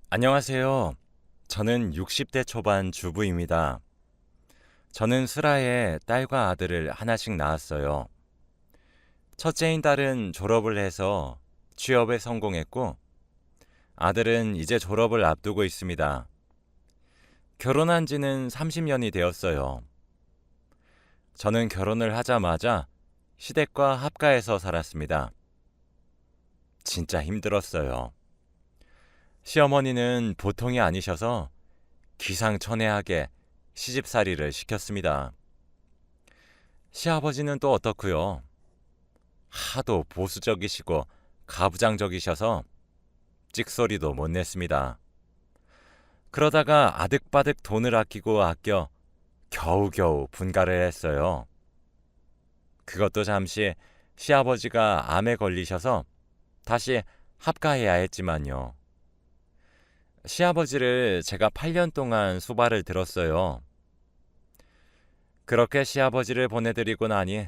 안녕하세요. 저는 60대 초반 주부입니다. 저는 슬하에 딸과 아들을 하나씩 낳았어요. 첫째인 딸은 졸업을 해서 취업에 성공했고, 아들은 이제 졸업을 앞두고 있습니다. 결혼한 지는 30년이 되었어요. 저는 결혼을 하자마자 시댁과 합가해서 살았습니다. 진짜 힘들었어요. 시어머니는 보통이 아니셔서 기상천외하게 시집살이를 시켰습니다. 시아버지는 또 어떻고요? 하도 보수적이시고 가부장적이셔서 찍소리도 못 냈습니다. 그러다가 아득바득 돈을 아끼고 아껴 겨우겨우 분가를 했어요. 그것도 잠시 시아버지가 암에 걸리셔서 다시 합가해야 했지만요. 시아버지를 제가 8년 동안 수발을 들었어요. 그렇게 시아버지를 보내드리고 나니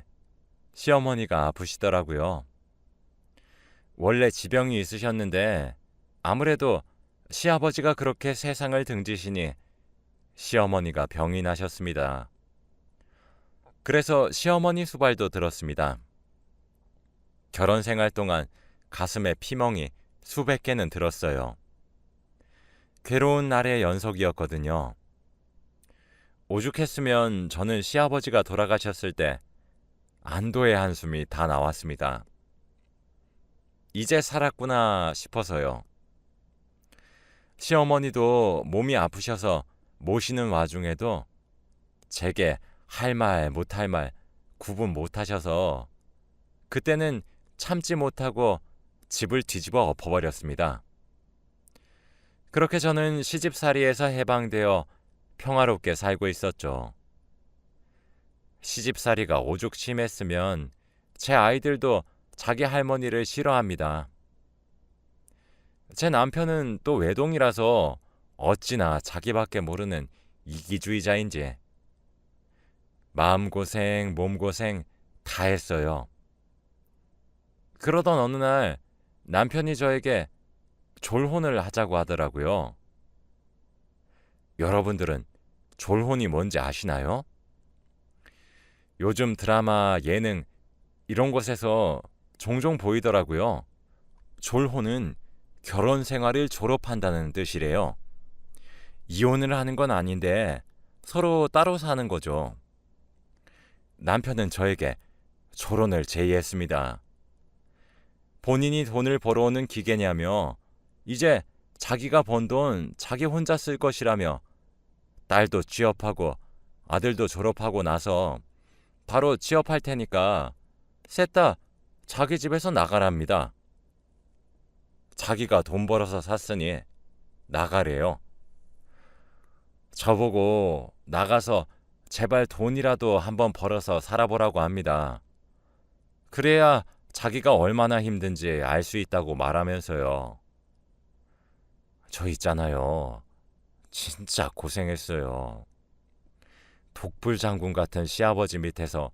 시어머니가 아프시더라고요. 원래 지병이 있으셨는데 아무래도 시아버지가 그렇게 세상을 등지시니 시어머니가 병이 나셨습니다. 그래서 시어머니 수발도 들었습니다. 결혼 생활 동안 가슴에 피멍이 수백 개는 들었어요. 괴로운 날의 연속이었거든요. 오죽했으면 저는 시아버지가 돌아가셨을 때 안도의 한숨이 다 나왔습니다. 이제 살았구나 싶어서요. 시어머니도 몸이 아프셔서 모시는 와중에도 제게 할 말 못할 말 구분 못하셔서 그때는 참지 못하고 집을 뒤집어 엎어버렸습니다. 그렇게 저는 시집살이에서 해방되어 평화롭게 살고 있었죠. 시집살이가 오죽 심했으면 제 아이들도 자기 할머니를 싫어합니다. 제 남편은 또 외동이라서 어찌나 자기밖에 모르는 이기주의자인지 마음고생, 몸고생 다 했어요. 그러던 어느 날 남편이 저에게 졸혼을 하자고 하더라고요. 여러분들은 졸혼이 뭔지 아시나요? 요즘 드라마, 예능 이런 곳에서 종종 보이더라고요. 졸혼은 결혼 생활을 졸업한다는 뜻이래요. 이혼을 하는 건 아닌데 서로 따로 사는 거죠. 남편은 저에게 졸혼을 제의했습니다. 본인이 돈을 벌어오는 기계냐며 이제 자기가 번 돈 자기 혼자 쓸 것이라며 딸도 취업하고 아들도 졸업하고 나서 바로 취업할 테니까 셋 다 자기 집에서 나가랍니다. 자기가 돈 벌어서 샀으니 나가래요. 저보고 나가서 제발 돈이라도 한번 벌어서 살아보라고 합니다. 그래야 자기가 얼마나 힘든지 알 수 있다고 말하면서요. 저 있잖아요. 진짜 고생했어요. 독불장군 같은 시아버지 밑에서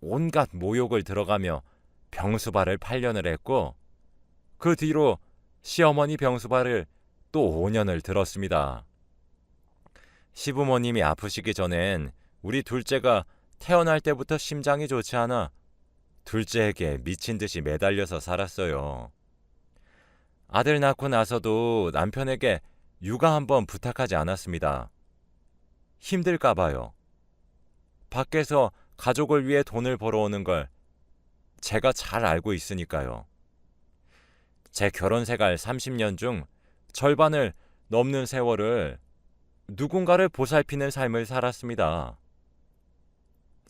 온갖 모욕을 들어가며 병수발을 8년을 했고 그 뒤로 시어머니 병수발을 또 5년을 들었습니다. 시부모님이 아프시기 전엔 우리 둘째가 태어날 때부터 심장이 좋지 않아 둘째에게 미친 듯이 매달려서 살았어요. 아들 낳고 나서도 남편에게 육아 한번 부탁하지 않았습니다. 힘들까 봐요. 밖에서 가족을 위해 돈을 벌어오는 걸 제가 잘 알고 있으니까요. 제 결혼 생활 30년 중 절반을 넘는 세월을 누군가를 보살피는 삶을 살았습니다.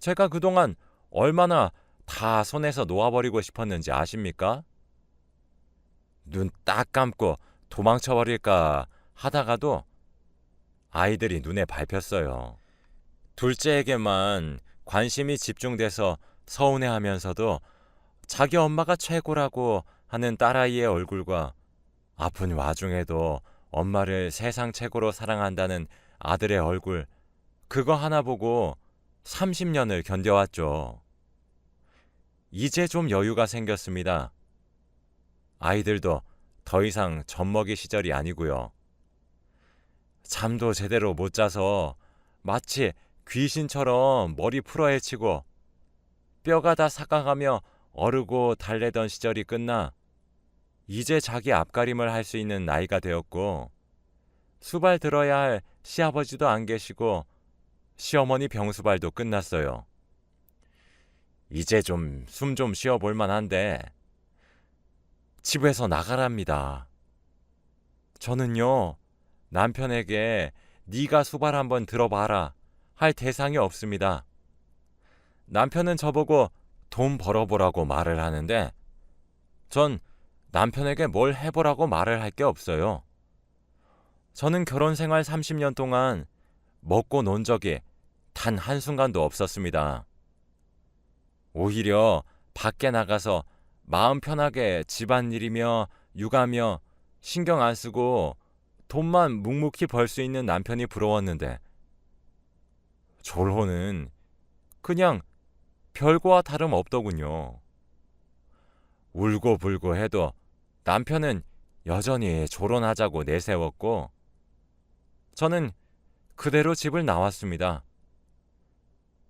제가 그동안 얼마나 다 손에서 놓아버리고 싶었는지 아십니까? 눈 딱 감고 도망쳐버릴까 하다가도 아이들이 눈에 밟혔어요. 둘째에게만 관심이 집중돼서 서운해하면서도 자기 엄마가 최고라고 하는 딸아이의 얼굴과 아픈 와중에도 엄마를 세상 최고로 사랑한다는 아들의 얼굴, 그거 하나 보고 30년을 견뎌왔죠. 이제 좀 여유가 생겼습니다. 아이들도 더 이상 젖먹이 시절이 아니고요. 잠도 제대로 못 자서 마치 귀신처럼 머리 풀어헤치고 뼈가 다 삭아가며 어르고 달래던 시절이 끝나 이제 자기 앞가림을 할 수 있는 나이가 되었고 수발 들어야 할 시아버지도 안 계시고 시어머니 병수발도 끝났어요. 이제 좀 숨 좀 쉬어볼 만한데 집에서 나가랍니다. 저는요 남편에게 네가 수발 한번 들어봐라 할 대상이 없습니다. 남편은 저보고 돈 벌어보라고 말을 하는데 전 남편에게 뭘 해보라고 말을 할 게 없어요. 저는 결혼 생활 30년 동안 먹고 논 적이 단 한순간도 없었습니다. 오히려 밖에 나가서 마음 편하게 집안일이며 육아며 신경 안 쓰고 돈만 묵묵히 벌 수 있는 남편이 부러웠는데 졸호는 그냥 별거와 다름없더군요. 울고불고 해도 남편은 여전히 조론하자고 내세웠고 저는 그대로 집을 나왔습니다.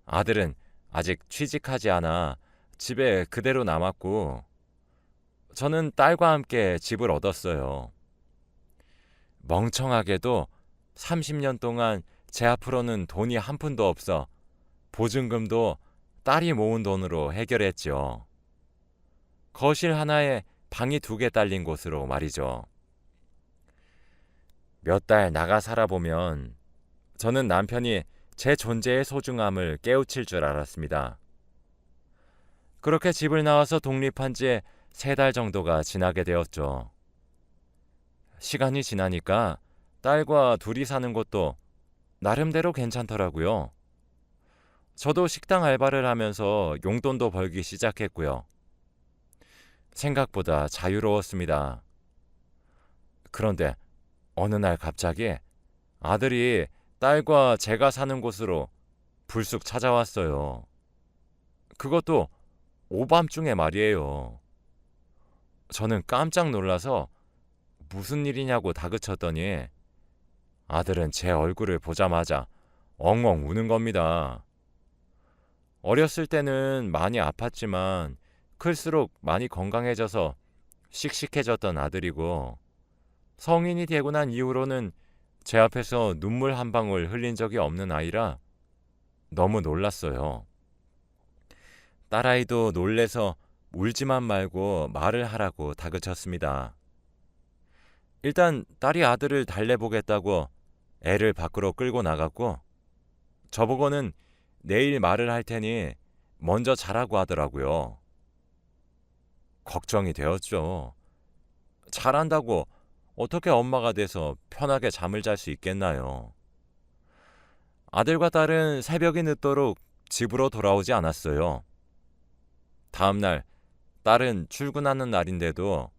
아들은 아직 취직하지 않아 집에 그대로 남았고 저는 딸과 함께 집을 얻었어요. 멍청하게도 30년 동안 제 앞으로는 돈이 한 푼도 없어 보증금도 딸이 모은 돈으로 해결했죠. 거실 하나에 방이 2개 딸린 곳으로 말이죠. 몇 달 나가 살아보면 저는 남편이 제 존재의 소중함을 깨우칠 줄 알았습니다. 그렇게 집을 나와서 독립한 지 3달 정도가 지나게 되었죠. 시간이 지나니까 딸과 둘이 사는 것도 나름대로 괜찮더라고요. 저도 식당 알바를 하면서 용돈도 벌기 시작했고요. 생각보다 자유로웠습니다. 그런데 어느 날 갑자기 아들이 딸과 제가 사는 곳으로 불쑥 찾아왔어요. 그것도 오밤중에 말이에요. 저는 깜짝 놀라서 무슨 일이냐고 다그쳤더니 아들은 제 얼굴을 보자마자 엉엉 우는 겁니다. 어렸을 때는 많이 아팠지만 클수록 많이 건강해져서 씩씩해졌던 아들이고 성인이 되고 난 이후로는 제 앞에서 눈물 한 방울 흘린 적이 없는 아이라 너무 놀랐어요. 딸아이도 놀래서 울지만 말고 말을 하라고 다그쳤습니다. 일단 딸이 아들을 달래보겠다고 애를 밖으로 끌고 나갔고 저보고는 내일 말을 할 테니 먼저 자라고 하더라고요. 걱정이 되었죠. 잘한다고 어떻게 엄마가 돼서 편하게 잠을 잘 수 있겠나요? 아들과 딸은 새벽이 늦도록 집으로 돌아오지 않았어요. 다음 날 딸은 출근하는 날인데도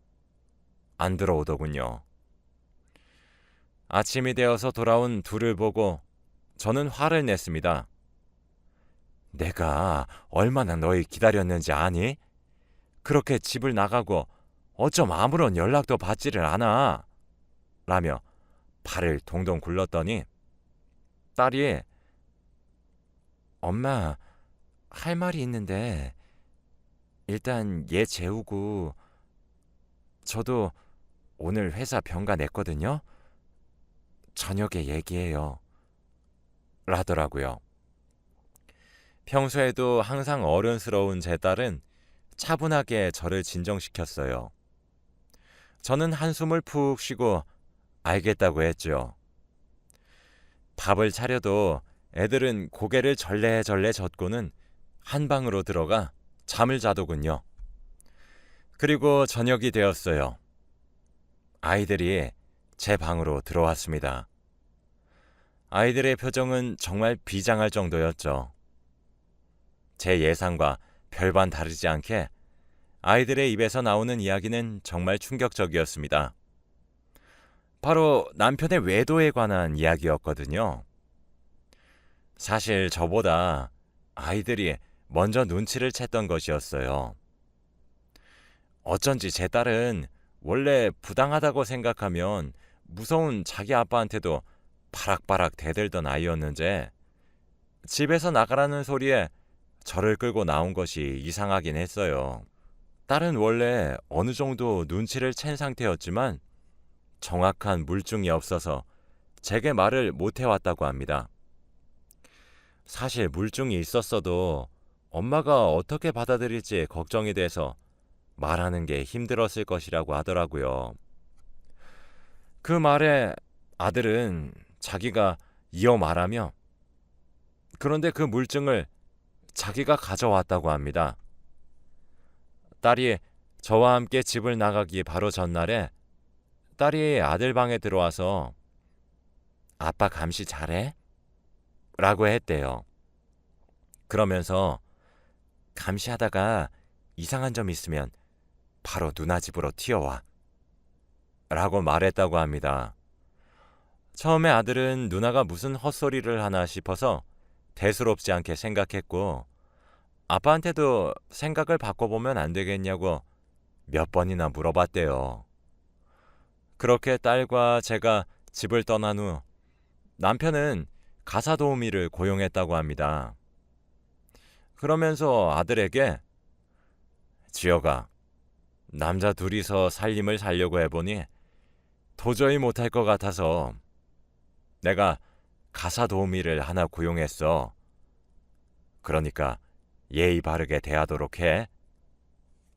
안 들어오더군요. 아침이 되어서 돌아온 둘을 보고 저는 화를 냈습니다. 내가 얼마나 너희 기다렸는지 아니? 그렇게 집을 나가고 어쩜 아무런 연락도 받지를 않아? 라며 발을 동동 굴렀더니 딸이 엄마, 할 말이 있는데 일단 얘 재우고 저도 오늘 회사 병가 냈거든요. 저녁에 얘기해요. 라더라고요. 평소에도 항상 어른스러운 제 딸은 차분하게 저를 진정시켰어요. 저는 한숨을 푹 쉬고 알겠다고 했죠. 밥을 차려도 애들은 고개를 절레절레 젓고는 한 방으로 들어가 잠을 자더군요. 그리고 저녁이 되었어요. 아이들이 제 방으로 들어왔습니다. 아이들의 표정은 정말 비장할 정도였죠. 제 예상과 별반 다르지 않게 아이들의 입에서 나오는 이야기는 정말 충격적이었습니다. 바로 남편의 외도에 관한 이야기였거든요. 사실 저보다 아이들이 먼저 눈치를 챘던 것이었어요. 어쩐지 제 딸은 원래 부당하다고 생각하면 무서운 자기 아빠한테도 바락바락 대들던 아이였는데 집에서 나가라는 소리에 저를 끌고 나온 것이 이상하긴 했어요. 딸은 원래 어느 정도 눈치를 챈 상태였지만 정확한 물증이 없어서 제게 말을 못 해왔다고 합니다. 사실 물증이 있었어도 엄마가 어떻게 받아들일지 걱정이 돼서 말하는 게 힘들었을 것이라고 하더라고요. 그 말에 아들은 자기가 이어 말하며 그런데 그 물증을 자기가 가져왔다고 합니다. 딸이 저와 함께 집을 나가기 바로 전날에 딸이 아들 방에 들어와서 아빠 감시 잘해? 라고 했대요. 그러면서 감시하다가 이상한 점 있으면 바로 누나 집으로 튀어와 라고 말했다고 합니다. 처음에 아들은 누나가 무슨 헛소리를 하나 싶어서 대수롭지 않게 생각했고 아빠한테도 생각을 바꿔보면 안 되겠냐고 몇 번이나 물어봤대요. 그렇게 딸과 제가 집을 떠난 후 남편은 가사 도우미를 고용했다고 합니다. 그러면서 아들에게 지혁아, 남자 둘이서 살림을 살려고 해보니 도저히 못할 것 같아서 내가 가사 도우미를 하나 고용했어. 그러니까 예의 바르게 대하도록 해.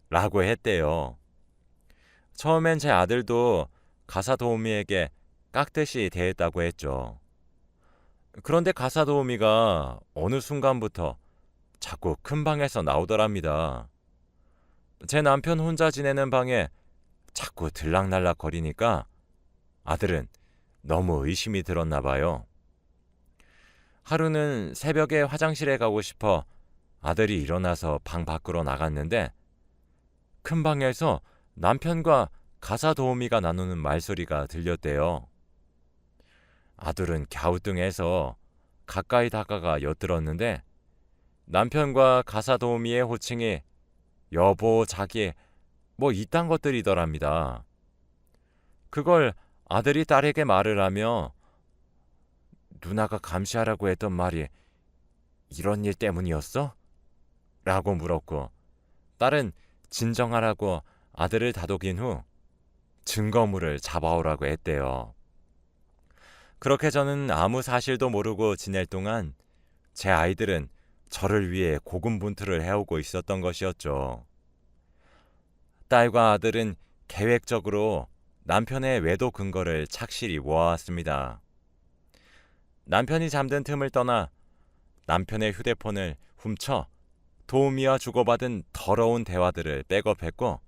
라고 했대요. 처음엔 제 아들도 가사 도우미에게 깍듯이 대했다고 했죠. 그런데 가사 도우미가 어느 순간부터 자꾸 큰 방에서 나오더랍니다. 제 남편 혼자 지내는 방에 자꾸 들락날락 거리니까 아들은 너무 의심이 들었나 봐요. 하루는 새벽에 화장실에 가고 싶어 아들이 일어나서 방 밖으로 나갔는데 큰 방에서 남편과 가사 도우미가 나누는 말소리가 들렸대요. 아들은 갸우뚱해서 가까이 다가가 엿들었는데 남편과 가사 도우미의 호칭이 여보, 자기, 뭐 이딴 것들이더랍니다. 그걸 아들이 딸에게 말을 하며 누나가 감시하라고 했던 말이 이런 일 때문이었어? 라고 물었고 딸은 진정하라고 아들을 다독인 후 증거물을 잡아오라고 했대요. 그렇게 저는 아무 사실도 모르고 지낼 동안 제 아이들은 저를 위해 고군분투를 해오고 있었던 것이었죠. 딸과 아들은 계획적으로 남편의 외도 근거를 착실히 모아왔습니다. 남편이 잠든 틈을 떠나 남편의 휴대폰을 훔쳐 도우미와 주고받은 더러운 대화들을 백업했고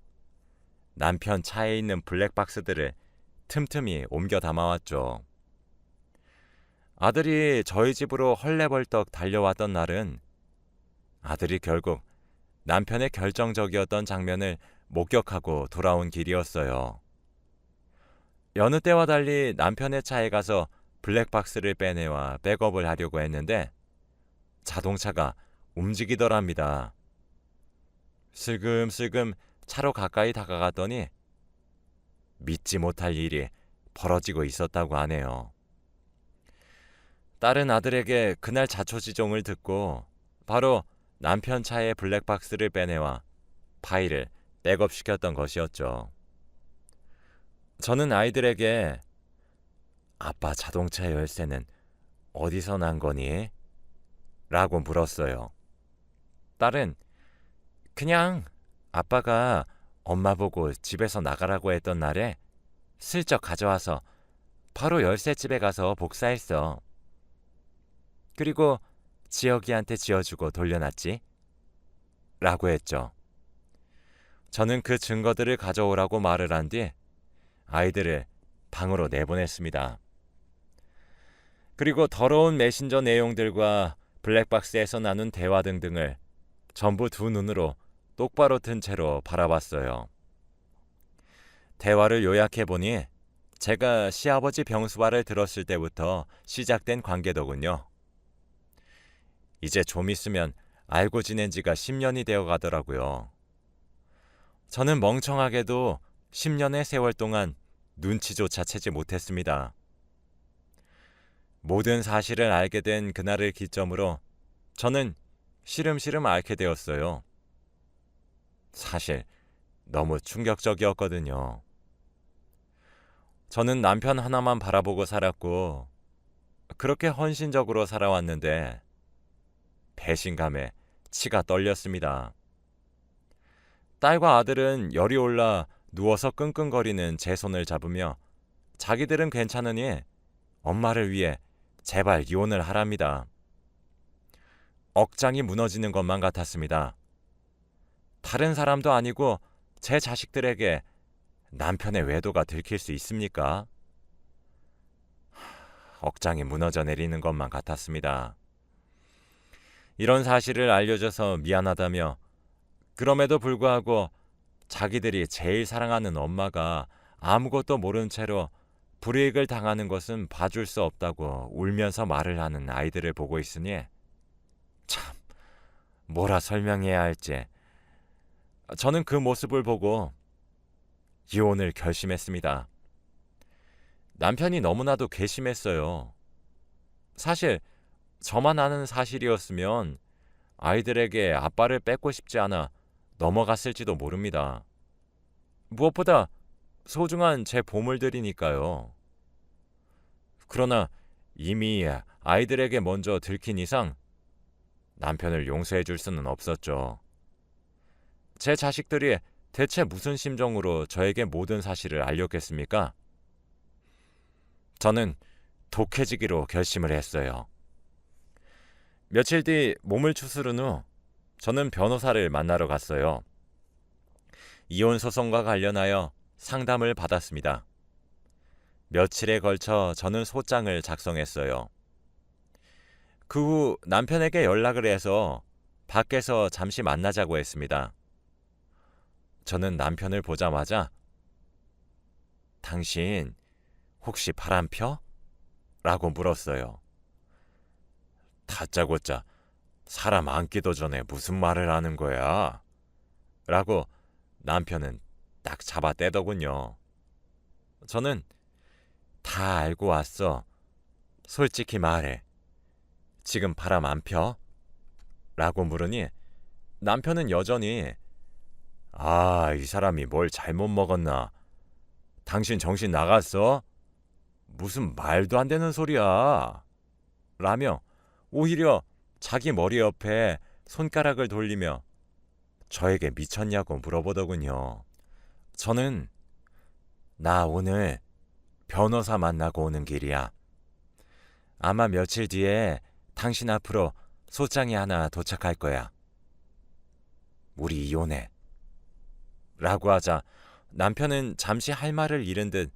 남편 차에 있는 블랙박스들을 틈틈이 옮겨 담아왔죠. 아들이 저희 집으로 헐레벌떡 달려왔던 날은 아들이 결국 남편의 결정적이었던 장면을 목격하고 돌아온 길이었어요. 여느 때와 달리 남편의 차에 가서 블랙박스를 빼내와 백업을 하려고 했는데 자동차가 움직이더랍니다. 슬금슬금 차로 가까이 다가갔더니 믿지 못할 일이 벌어지고 있었다고 하네요. 딸은 아들에게 그날 자초지종을 듣고 바로 남편 차의 블랙박스를 빼내와 파일을 백업시켰던 것이었죠. 저는 아이들에게 아빠 자동차 열쇠는 어디서 난 거니? 라고 물었어요. 딸은 그냥 아빠가 엄마 보고 집에서 나가라고 했던 날에 슬쩍 가져와서 바로 열쇠집에 가서 복사했어. 그리고 지혁이한테 지어주고 돌려놨지. 라고 했죠. 저는 그 증거들을 가져오라고 말을 한 뒤 아이들을 방으로 내보냈습니다. 그리고 더러운 메신저 내용들과 블랙박스에서 나눈 대화 등등을 전부 두 눈으로 똑바로 든 채로 바라봤어요. 대화를 요약해보니 제가 시아버지 병수발을 들었을 때부터 시작된 관계더군요. 이제 좀 있으면 알고 지낸 지가 10년이 되어 가더라고요. 저는 멍청하게도 10년의 세월 동안 눈치조차 채지 못했습니다. 모든 사실을 알게 된 그날을 기점으로 저는 시름시름 앓게 되었어요. 사실 너무 충격적이었거든요. 저는 남편 하나만 바라보고 살았고 그렇게 헌신적으로 살아왔는데 배신감에 치가 떨렸습니다. 딸과 아들은 열이 올라 누워서 끙끙거리는 제 손을 잡으며 자기들은 괜찮으니 엄마를 위해 제발 이혼을 하랍니다. 억장이 무너지는 것만 같았습니다. 다른 사람도 아니고 제 자식들에게 남편의 외도가 들킬 수 있습니까? 억장이 무너져 내리는 것만 같았습니다. 이런 사실을 알려줘서 미안하다며 그럼에도 불구하고 자기들이 제일 사랑하는 엄마가 아무것도 모른 채로 불이익을 당하는 것은 봐줄 수 없다고 울면서 말을 하는 아이들을 보고 있으니 참 뭐라 설명해야 할지 저는 그 모습을 보고 이혼을 결심했습니다. 남편이 너무나도 괘씸했어요. 사실 저만 아는 사실이었으면 아이들에게 아빠를 뺏고 싶지 않아 넘어갔을지도 모릅니다. 무엇보다 소중한 제 보물들이니까요. 그러나 이미 아이들에게 먼저 들킨 이상 남편을 용서해 줄 수는 없었죠. 제 자식들이 대체 무슨 심정으로 저에게 모든 사실을 알렸겠습니까? 저는 독해지기로 결심을 했어요. 며칠 뒤 몸을 추스른 후 저는 변호사를 만나러 갔어요. 이혼 소송과 관련하여 상담을 받았습니다. 며칠에 걸쳐 저는 소장을 작성했어요. 그 후 남편에게 연락을 해서 밖에서 잠시 만나자고 했습니다. 저는 남편을 보자마자 당신 혹시 바람 펴? 라고 물었어요. 다짜고짜 사람 앉기도 전에 무슨 말을 하는 거야? 라고 남편은 딱 잡아떼더군요. 저는 다 알고 왔어. 솔직히 말해. 지금 바람 안 펴? 라고 물으니 남편은 여전히 이 사람이 뭘 잘못 먹었나? 당신 정신 나갔어? 무슨 말도 안 되는 소리야. 라며 오히려 자기 머리 옆에 손가락을 돌리며 저에게 미쳤냐고 물어보더군요. 저는 나 오늘 변호사 만나고 오는 길이야. 아마 며칠 뒤에 당신 앞으로 소장이 하나 도착할 거야. 우리 이혼해. 라고 하자 남편은 잠시 할 말을 잃은 듯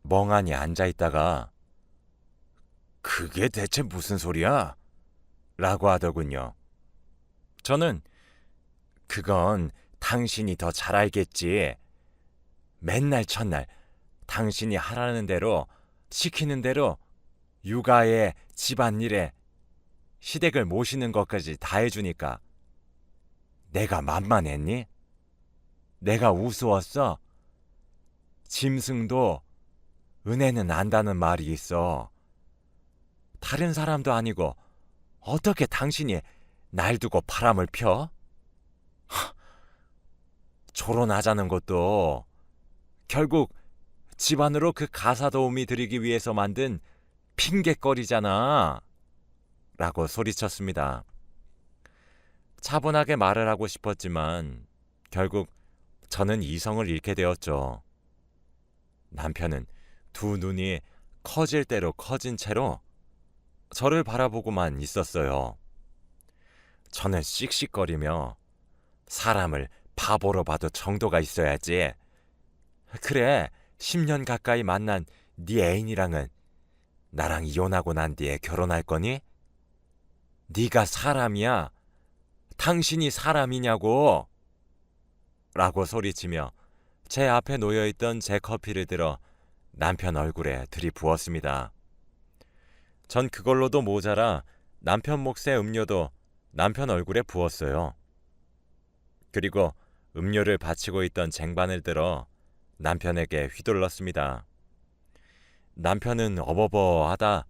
멍하니 앉아있다가 그게 대체 무슨 소리야? 라고 하더군요. 저는 그건 당신이 더 잘 알겠지. 맨날 첫날 당신이 하라는 대로 시키는 대로 육아에 집안일에 시댁을 모시는 것까지 다 해주니까 내가 만만했니? 내가 우스웠어? 짐승도 은혜는 안다는 말이 있어. 다른 사람도 아니고 어떻게 당신이 날 두고 바람을 펴? 결혼하자는 것도 결국 집안으로 그 가사 도우미 들이기 위해서 만든 핑곗거리잖아. 라고 소리쳤습니다. 차분하게 말을 하고 싶었지만 결국 저는 이성을 잃게 되었죠. 남편은 두 눈이 커질 대로 커진 채로 저를 바라보고만 있었어요. 저는 씩씩거리며 사람을 바보로 봐도 정도가 있어야지. 그래, 10년 가까이 만난 네 애인이랑은 나랑 이혼하고 난 뒤에 결혼할 거니? 네가 사람이야? 당신이 사람이냐고? 라고 소리치며 제 앞에 놓여있던 제 커피를 들어 남편 얼굴에 들이부었습니다. 전 그걸로도 모자라 남편 몫의 음료도 남편 얼굴에 부었어요. 그리고 음료를 받치고 있던 쟁반을 들어 남편에게 휘둘렀습니다. 남편은 어버버하다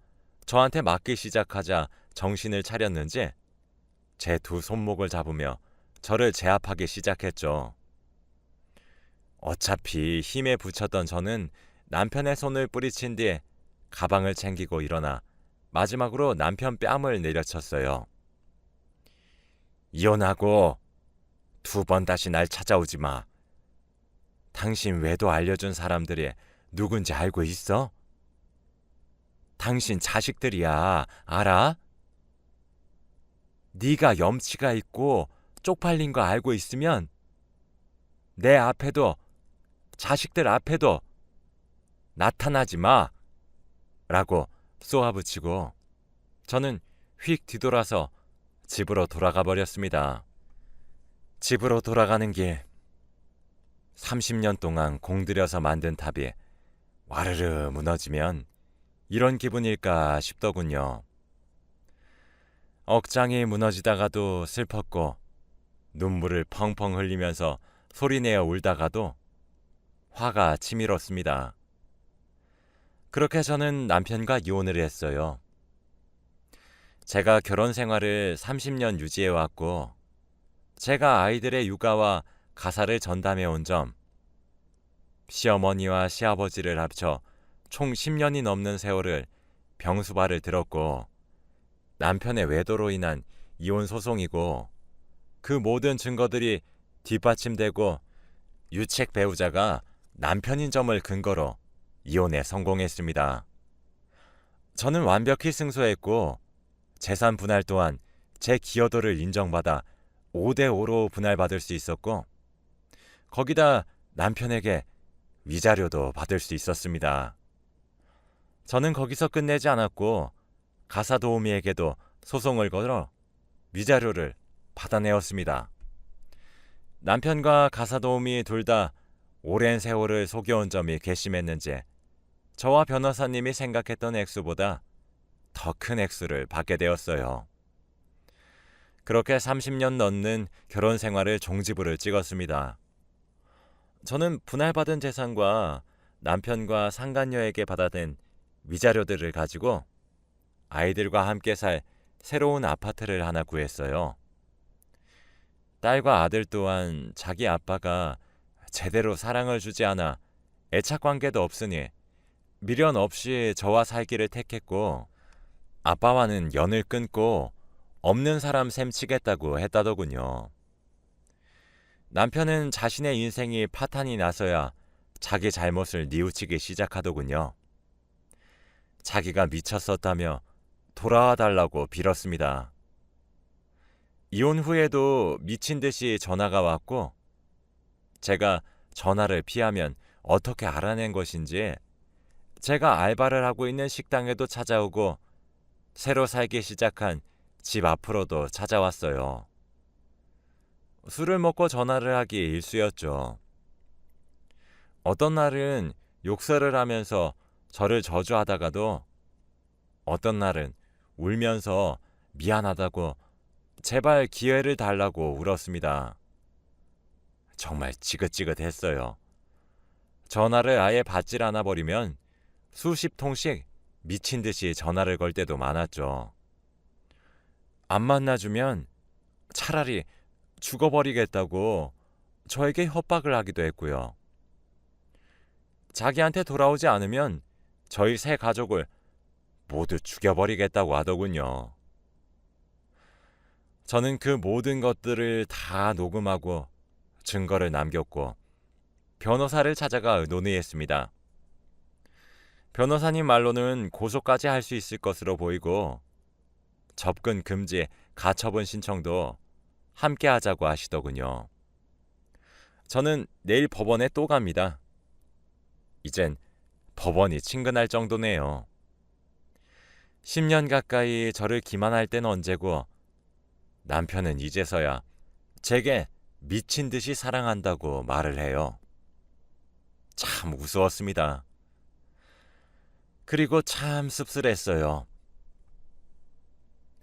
저한테 맞기 시작하자 정신을 차렸는지 제 두 손목을 잡으며 저를 제압하기 시작했죠. 어차피 힘에 부쳤던 저는 남편의 손을 뿌리친 뒤에 가방을 챙기고 일어나 마지막으로 남편 뺨을 내려쳤어요. 이혼하고 두 번 다시 날 찾아오지 마. 당신 외도 알려준 사람들이 누군지 알고 있어? 당신 자식들이야. 알아? 네가 염치가 있고 쪽팔린 거 알고 있으면 내 앞에도 자식들 앞에도 나타나지 마. 라고 쏘아붙이고 저는 휙 뒤돌아서 집으로 돌아가 버렸습니다. 집으로 돌아가는 길 30년 동안 공들여서 만든 탑이 와르르 무너지면 이런 기분일까 싶더군요. 억장이 무너지다가도 슬펐고 눈물을 펑펑 흘리면서 소리내어 울다가도 화가 치밀었습니다. 그렇게 저는 남편과 이혼을 했어요. 제가 결혼 생활을 30년 유지해왔고 제가 아이들의 육아와 가사를 전담해 온 점, 시어머니와 시아버지를 합쳐 총 10년이 넘는 세월을 병수발을 들었고 남편의 외도로 인한 이혼 소송이고 그 모든 증거들이 뒷받침되고 유책 배우자가 남편인 점을 근거로 이혼에 성공했습니다. 저는 완벽히 승소했고 재산 분할 또한 제 기여도를 인정받아 5대5로 분할받을 수 있었고 거기다 남편에게 위자료도 받을 수 있었습니다. 저는 거기서 끝내지 않았고 가사도우미에게도 소송을 걸어 위자료를 받아내었습니다. 남편과 가사도우미 둘 다 오랜 세월을 속여온 점이 괘씸했는지 저와 변호사님이 생각했던 액수보다 더 큰 액수를 받게 되었어요. 그렇게 30년 넘는 결혼 생활을 종지부를 찍었습니다. 저는 분할받은 재산과 남편과 상간녀에게 받아낸 위자료들을 가지고 아이들과 함께 살 새로운 아파트를 하나 구했어요. 딸과 아들 또한 자기 아빠가 제대로 사랑을 주지 않아 애착 관계도 없으니 미련 없이 저와 살기를 택했고 아빠와는 연을 끊고 없는 사람 셈 치겠다고 했다더군요. 남편은 자신의 인생이 파탄이 나서야 자기 잘못을 뉘우치기 시작하더군요. 자기가 미쳤었다며 돌아와 달라고 빌었습니다. 이혼 후에도 미친 듯이 전화가 왔고 제가 전화를 피하면 어떻게 알아낸 것인지 제가 알바를 하고 있는 식당에도 찾아오고 새로 살기 시작한 집 앞으로도 찾아왔어요. 술을 먹고 전화를 하기 일쑤였죠. 어떤 날은 욕설을 하면서 저를 저주하다가도 어떤 날은 울면서 미안하다고 제발 기회를 달라고 울었습니다. 정말 지긋지긋했어요. 전화를 아예 받질 않아 버리면 수십 통씩 미친 듯이 전화를 걸 때도 많았죠. 안 만나주면 차라리 죽어버리겠다고 저에게 협박을 하기도 했고요. 자기한테 돌아오지 않으면 저희 세 가족을 모두 죽여버리겠다고 하더군요. 저는 그 모든 것들을 다 녹음하고 증거를 남겼고 변호사를 찾아가 논의했습니다. 변호사님 말로는 고소까지 할 수 있을 것으로 보이고 접근 금지 가처분 신청도 함께 하자고 하시더군요. 저는 내일 법원에 또 갑니다. 이젠 법원이 친근할 정도네요. 10년 가까이 저를 기만할 땐 언제고 남편은 이제서야 제게 미친 듯이 사랑한다고 말을 해요. 참 우스웠습니다. 그리고 참 씁쓸했어요.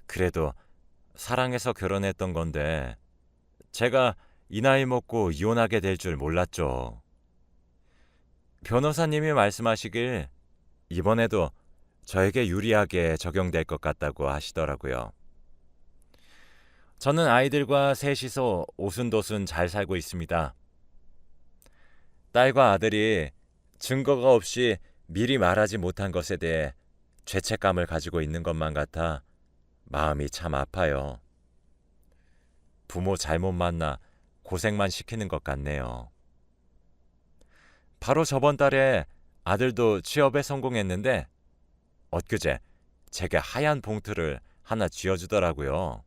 그래도 사랑해서 결혼했던 건데 제가 이 나이 먹고 이혼하게 될 줄 몰랐죠. 변호사님이 말씀하시길 이번에도 저에게 유리하게 적용될 것 같다고 하시더라고요. 저는 아이들과 셋이서 오순도순 잘 살고 있습니다. 딸과 아들이 증거가 없이 미리 말하지 못한 것에 대해 죄책감을 가지고 있는 것만 같아 마음이 참 아파요. 부모 잘못 만나 고생만 시키는 것 같네요. 바로 저번 달에 아들도 취업에 성공했는데 엊그제 제게 하얀 봉투를 하나 쥐어주더라고요.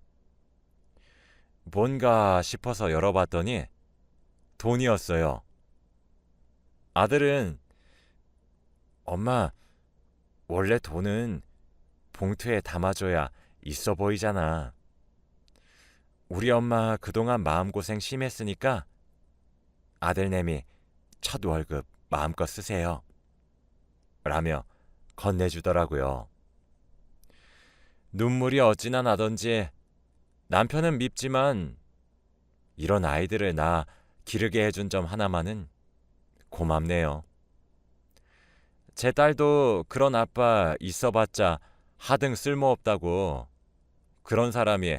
뭔가 싶어서 열어봤더니 돈이었어요. 아들은 엄마, 원래 돈은 봉투에 담아줘야 있어 보이잖아. 우리 엄마 그동안 마음고생 심했으니까 아들내미 첫 월급 마음껏 쓰세요. 라며 건네주더라고요. 눈물이 어찌나 나던지 남편은 밉지만 이런 아이들을 낳아 기르게 해준 점 하나만은 고맙네요. 제 딸도 그런 아빠 있어봤자 하등 쓸모없다고, 그런 사람이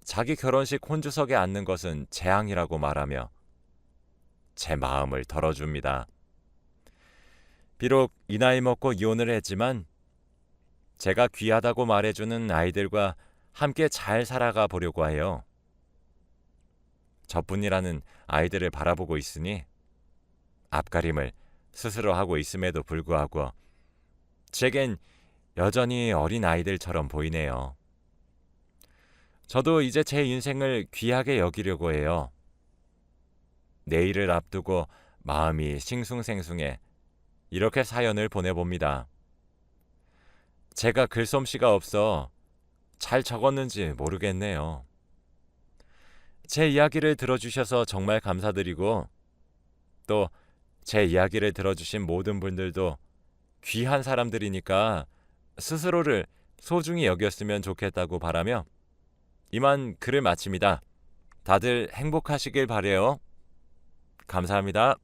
자기 결혼식 혼주석에 앉는 것은 재앙이라고 말하며 제 마음을 덜어줍니다. 비록 이 나이 먹고 이혼을 했지만 제가 귀하다고 말해주는 아이들과 함께 잘 살아가 보려고 해요. 저뿐이라는 아이들을 바라보고 있으니 앞가림을 스스로 하고 있음에도 불구하고 제겐 여전히 어린 아이들처럼 보이네요. 저도 이제 제 인생을 귀하게 여기려고 해요. 내일을 앞두고 마음이 싱숭생숭해 이렇게 사연을 보내봅니다. 제가 글솜씨가 없어 잘 적었는지 모르겠네요. 제 이야기를 들어주셔서 정말 감사드리고 또 제 이야기를 들어주신 모든 분들도 귀한 사람들이니까 스스로를 소중히 여겼으면 좋겠다고 바라며 이만 글을 마칩니다. 다들 행복하시길 바래요. 감사합니다.